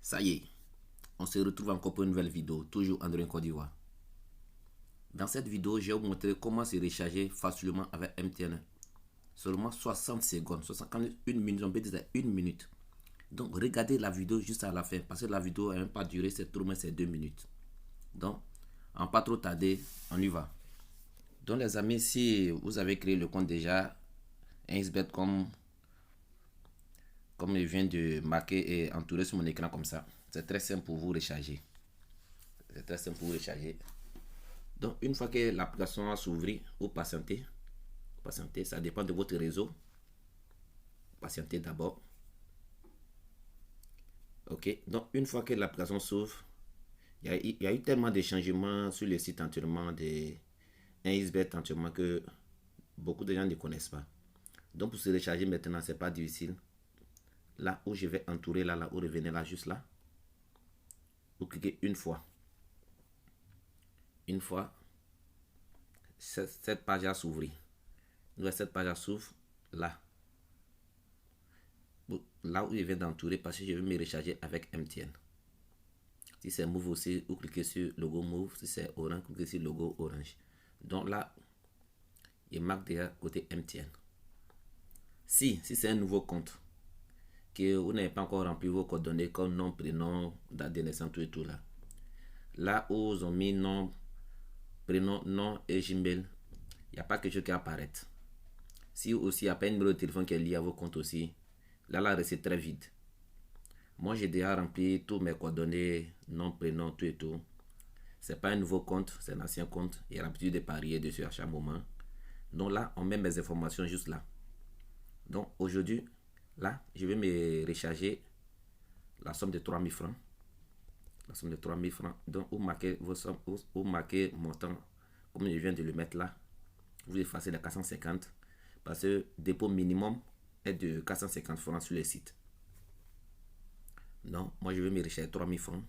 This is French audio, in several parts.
Ça y est, on se retrouve encore pour une nouvelle vidéo, toujours Android Côte d'Ivoire. Dans cette vidéo, je vais vous montrer comment se recharger facilement avec MTN. Seulement 60 secondes, 1 minute, on peut dire 1 minute. Donc regardez la vidéo juste à la fin, parce que la vidéo n'a même pas duré, c'est trop moins c'est 2 minutes. Donc, en pas trop tarder, on y va. Donc les amis, si vous avez créé le compte déjà, XBET comme je viens de marquer et entourer sur mon écran comme ça, c'est très simple pour vous recharger. C'est très simple pour vous recharger. Donc une fois que l'application va s'ouvrir, vous patientez. Patientez, ça dépend de votre réseau. Patientez d'abord. Ok, donc une fois que l'application s'ouvre, il y a eu tellement de changements sur le site entièrement de XBET entièrement que beaucoup de gens ne connaissent pas. Donc pour se recharger maintenant, c'est pas difficile. Là où je vais entourer, là où revenez là, juste là. Vous cliquez une fois. Une fois, cette page s'ouvre. Cette page s'ouvre là. Là où je viens d'entourer parce que je vais me recharger avec MTN. Si c'est Move aussi, vous cliquez sur le logo Move. Si c'est Orange, vous cliquez sur le logo Orange. Donc là, il marque déjà côté MTN. Si c'est un nouveau compte, que vous n'avez pas encore rempli vos coordonnées comme nom, prénom, date de naissance, tout et tout là. Là où ils ont mis nom, prénom, nom et Gmail, il n'y a pas quelque chose qui apparaît. Si aussi il n'y a pas un numéro de téléphone qui est lié à vos comptes aussi, là la recette très vide. Moi j'ai déjà rempli tous mes coordonnées, nom, prénom, tout et tout. C'est pas un nouveau compte, c'est un ancien compte. Il y a l'habitude de parier dessus à chaque moment. Donc là, on met mes informations juste là. Donc aujourd'hui, là, je vais me recharger la somme de 3000 francs. La somme de 3000 francs. Donc vous marquez vos sommes, vous marquez mon temps, comme je viens de le mettre là. Vous effacez les 450 parce que le dépôt minimum est de 450 francs sur le site. Donc, moi je vais me recharger 3000 francs.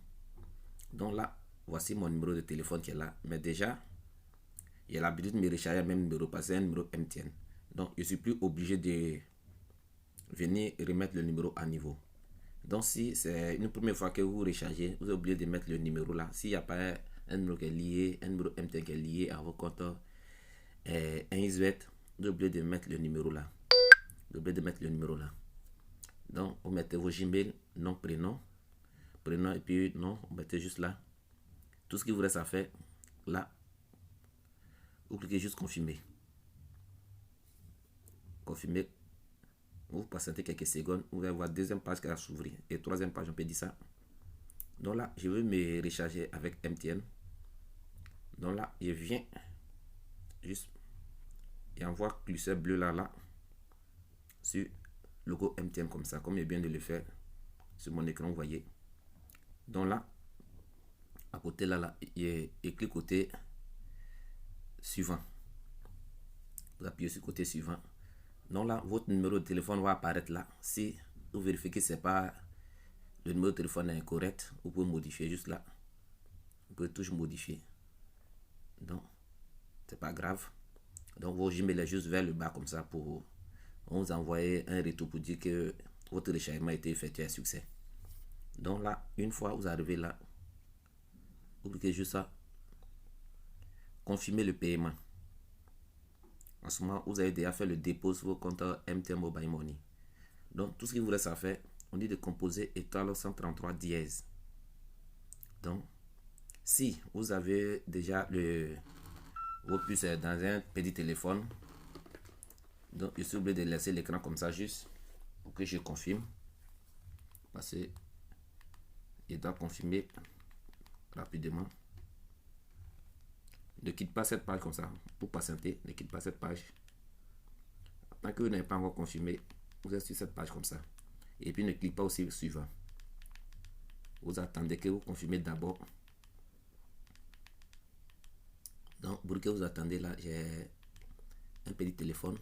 Donc là, voici mon numéro de téléphone qui est là. Mais déjà, il y a l'habitude de me recharger le même numéro parce que c'est un numéro MTN. Donc, je ne suis plus obligé de venir remettre le numéro à niveau. Donc, si c'est une première fois que vous rechargez, vous êtes obligé de mettre le numéro là. S'il n'y a pas un numéro qui est lié, un numéro MTN qui est lié à vos comptes XBET, vous êtes obligé de mettre le numéro là. Vous êtes obligé de mettre le numéro là. Donc, vous mettez vos Gmail, nom, prénom, et puis non, vous mettez juste là. Tout ce qu'il vous reste à faire, là, vous cliquez juste confirmer. Confirmer. Vous patientez quelques secondes, vous allez voir deuxième page qui va s'ouvrir et troisième page, on peut dire ça. Donc là, je vais me recharger avec MTN. Donc là, je viens juste et envoie curseur bleu là sur le logo MTN comme ça, comme je viens de le faire sur mon écran, vous voyez. Donc là, à côté là, il est écrit côté suivant. Vous appuyez sur côté suivant. Donc là, votre numéro de téléphone va apparaître là. Si vous vérifiez que c'est pas le numéro de téléphone est incorrect, vous pouvez modifier juste là. Vous pouvez toujours modifier. Donc, c'est pas grave. Donc, vos Gmail est juste vers le bas comme ça pour vous envoyer un retour pour dire que votre rechargement a été effectué à succès. Donc là, une fois vous arrivez là, vous cliquez juste ça. Confirmer le paiement. En ce moment, vous avez déjà fait le dépôt sur vos comptes MTN Mobile Money. Donc, tout ce qu'il vous reste à faire, on dit de composer étoile 133 dièse. Donc, si vous avez déjà vos puces dans un petit téléphone, donc je suis obligé de laisser l'écran comme ça juste pour que je confirme. Parce que je dois confirmer rapidement. Ne quitte pas cette page comme ça pour patienter. Ne quitte pas cette page. Tant que vous n'avez pas encore confirmé, vous êtes sur cette page comme ça. Et puis ne cliquez pas aussi suivant. Vous attendez que vous confirmez d'abord. Donc, pour que vous attendez là, j'ai un petit téléphone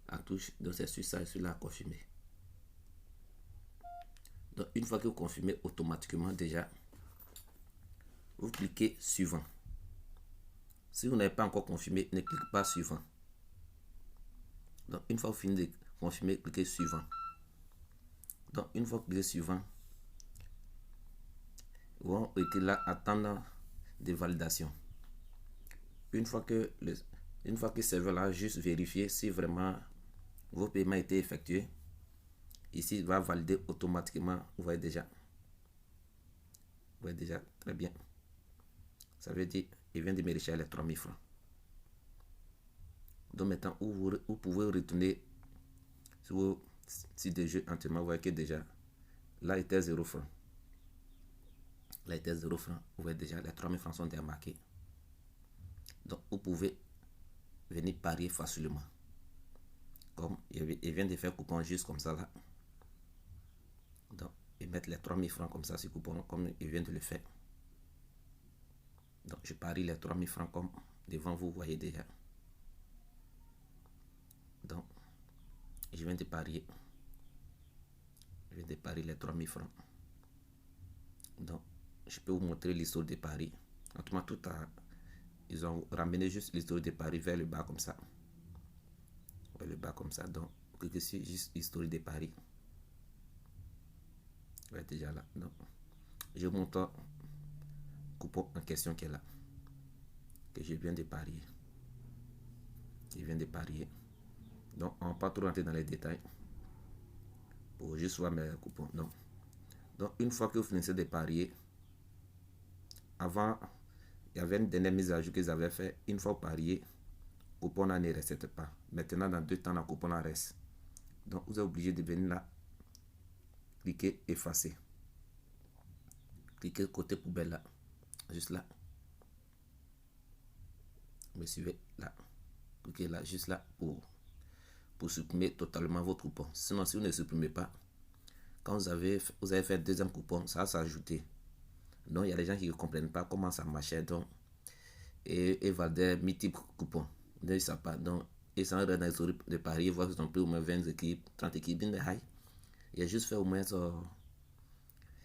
à touche. Donc, c'est sur ça et sur là, confirmer. Donc, une fois que vous confirmez automatiquement déjà, vous cliquez suivant. Si vous n'avez pas encore confirmé, ne cliquez pas suivant. Donc, une fois que vous finissez de confirmer, cliquez suivant. Donc, une fois que vous cliquez suivant, vont être là attendre des validations. Une fois que ce serveur là juste vérifier si vraiment vos paiements été effectués, ici il va valider automatiquement. Vous voyez déjà très bien. Ça veut dire il vient de me recharger les 3000 francs. Donc maintenant vous pouvez retourner sur vos sites de jeu entièrement. Vous voyez que déjà là il était 0 francs. Là il était 0 francs. Vous voyez déjà les 3000 francs sont déjà marqués. Donc vous pouvez venir parier facilement. Comme il vient de faire coupon juste comme ça là. Donc et mettre les 3000 francs comme ça sur coupon comme il vient de le faire. Donc je parie les 3000 francs comme devant vous, voyez déjà. Donc je viens de parier. Je viens de parier les 3000 francs. Donc je peux vous montrer l'histoire des paris. Autrement, ils ont ramené juste l'histoire des paris vers le bas comme ça. Vers le bas comme ça. Donc cliquez sur juste l'histoire des paris. Vous êtes déjà là. Donc je vous montre le coupon en question qui est là. Que je viens de parier. Je viens de parier. Donc on ne va pas trop rentrer dans les détails. Pour juste voir mes coupons. Donc une fois que vous finissez de parier, avant, il y avait une dernière mise à jour qu'ils avaient fait. Une fois parié, le coupon ne reste pas. Maintenant, dans 2 temps, le coupon en reste. Donc, vous êtes obligé de venir là, cliquer effacer. Cliquez côté poubelle là, juste là. Me suivez là. Cliquez là, juste là pour supprimer totalement votre coupon. Sinon, si vous ne supprimez pas, quand vous avez fait le deuxième coupon, ça va s'ajouter. Donc, il y a des gens qui ne comprennent pas comment ça marchait. Donc, et valider multiples coupons. Donc, ils ne savent pas. Donc, ils sont dans les historiques de Paris, ils voient qu'ils ont pris au moins 20 équipes, 30 équipes. Il a juste fait au moins ça.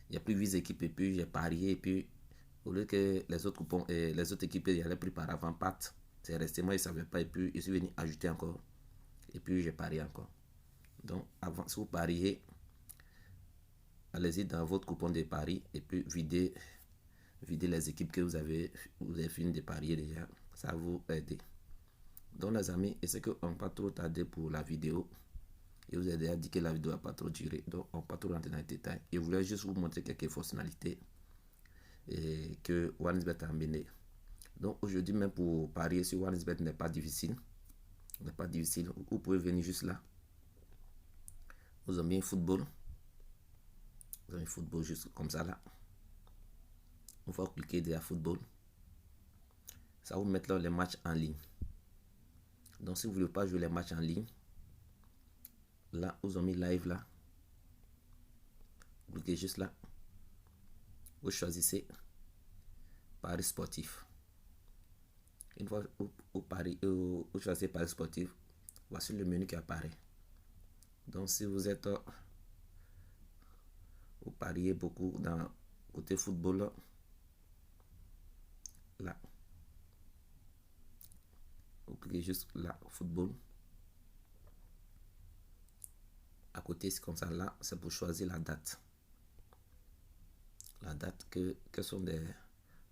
Il y a plus 8 équipes et puis j'ai parié. Et puis, au lieu que les autres coupons et les autres équipes, il y avait pris par avant, Pat. C'est resté, moi, ils ne savaient pas. Et puis, je suis venu ajouter encore. Et puis, j'ai parié encore. Donc, avant, si vous pariez, allez-y dans votre coupon de paris et puis videz les équipes que vous avez fini de parier déjà. Ça va vous aider. Donc les amis, et c'est qu'on ne va pas trop tarder pour la vidéo. Et vous avez déjà dit que la vidéo n'a pas trop duré. Donc on ne va pas trop rentrer dans les détails. Et je voulais juste vous montrer quelques fonctionnalités et que OneXBet a amené. Donc aujourd'hui même pour parier sur OneXBet n'est pas difficile. N'est pas difficile. Vous pouvez venir juste là. Vous avez mis football. Vous avez mis football juste comme ça là. On va cliquer déjà football. Ça va vous mettre là les matchs en ligne. Donc si vous ne voulez pas jouer les matchs en ligne, là vous avez mis live là. Vous cliquez juste là. Vous choisissez Paris sportif. Une fois vous choisissez Paris sportif, voici le menu qui apparaît. Donc si vous êtes vous pariez beaucoup dans côté football là. Vous cliquez juste là, football. À côté, c'est comme ça. Là, c'est pour choisir la date. La date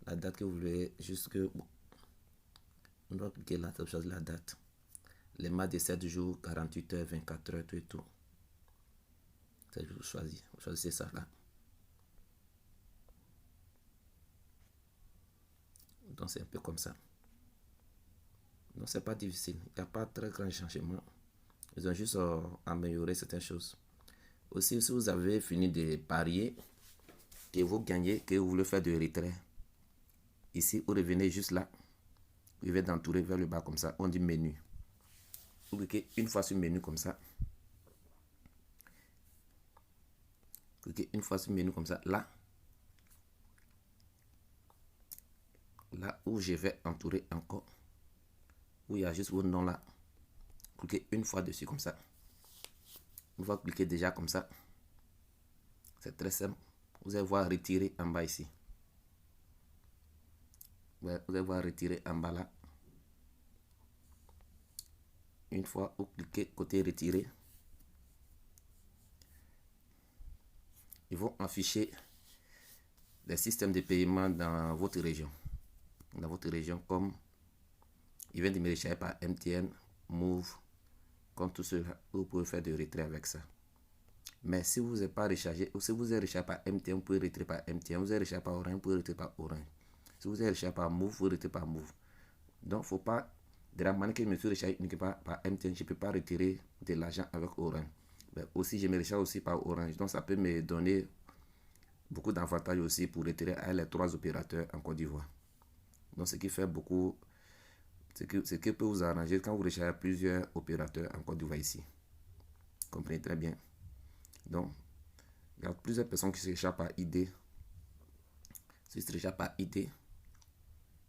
la date que vous voulez, juste que on doit cliquer là pour choisir la date. Les matchs de 7 jours, 48 heures, 24 heures, tout et tout. C'est vous choisissez. Vous choisissez ça là. Donc c'est un peu comme ça. Donc c'est pas difficile. Il n'y a pas très grand changement. Ils ont juste amélioré certaines choses. Aussi, si vous avez fini de parier, que vous gagnez, que vous voulez faire de retrait, ici, vous revenez juste là. Vous venez d'entourer vers le bas comme ça. On dit menu. Vous cliquez une fois sur menu comme ça. Cliquez une fois sur menu comme ça. Là où je vais entourer encore, où il y a juste votre nom là. Cliquez une fois dessus comme ça. Une fois cliquez déjà comme ça. C'est très simple. Vous allez voir retirer en bas ici. Vous allez voir retirer en bas là. Une fois vous cliquez côté retirer, ils vont afficher des systèmes de paiement dans votre région. Dans votre région, comme il vient de me recharger par MTN, Move, comme tout cela, vous pouvez faire de retrait avec ça. Mais si vous n'êtes pas rechargé, ou si vous êtes rechargé par MTN, vous pouvez retirer par MTN. Vous êtes rechargé par Orange, vous pouvez retirer par Orange. Si vous êtes rechargé par Move, vous pouvez retirer par Move. Donc, il ne faut pas, de la manière que je me suis rechargé uniquement par MTN, je ne peux pas retirer de l'argent avec Orange. Mais aussi, je me recharge aussi par Orange. Donc, ça peut me donner beaucoup d'avantages aussi pour retirer à les 3 opérateurs en Côte d'Ivoire. Donc, ce qui fait beaucoup, ce qui peut vous arranger quand vous rechargez plusieurs opérateurs en Côte d'Ivoire ici. Comprenez très bien. Donc, il y a plusieurs personnes qui se rechargent par ID. Si se rechargent par ID,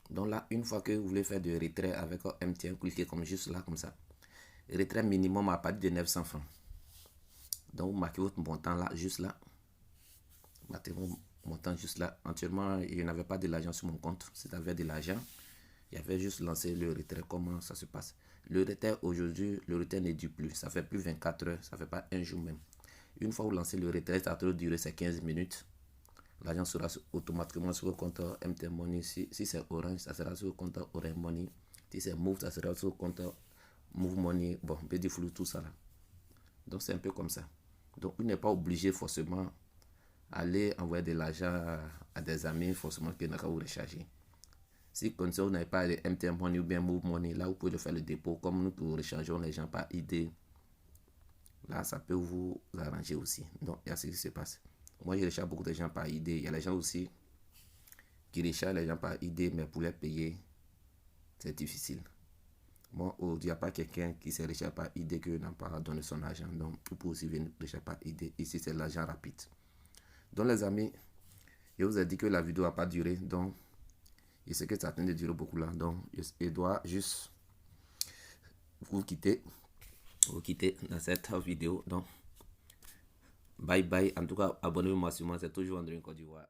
donc là, une fois que vous voulez faire de retrait avec MTN, cliquez comme juste là, comme ça. Retrait minimum à partir de 900 francs. Donc, vous marquez votre montant là, juste là. Marquez votre montant juste là. Entièrement, il n'avait pas de l'argent sur mon compte. Si tu avais de l'argent, il y avait juste lancé le retrait. Comment ça se passe? Le retrait aujourd'hui, le retrait ne dure plus. Ça fait plus 24 heures, ça fait pas un jour même. Une fois que vous lancez le retrait, ça va durer 15 minutes. L'argent sera automatiquement sur le compte MTN Money. Si c'est Orange, ça sera sur le compte Orange Money. Si c'est Move, ça sera sur le compte Move Money. Bon, on peut dire flou tout ça là. Donc c'est un peu comme ça. Donc vous n'êtes pas obligé forcément aller envoyer de l'argent à des amis, forcément que vous recharger. Si comme ça vous n'avez pas de MTN Money ou bien Move Money, là vous pouvez faire le dépôt. Comme nous rechargeons les gens par ID, là ça peut vous arranger aussi. Donc il y a ce qui se passe. Moi, je recharge beaucoup de gens par ID. Il y a les gens aussi qui rechargent les gens par ID, mais pour les payer, c'est difficile. Moi, il n'y a pas quelqu'un qui se recharge par ID qui n'a pas donné son argent. Donc, vous pouvez aussi venir recharger par ID. Ici, c'est l'argent rapide. Donc, les amis, je vous ai dit que la vidéo n'a pas duré. Donc, je sais que ça tient de durer beaucoup là. Donc, je dois juste vous quitter dans cette vidéo. Donc, bye bye. En tout cas, abonnez-vous massivement. C'est toujours André Côte d'Ivoire.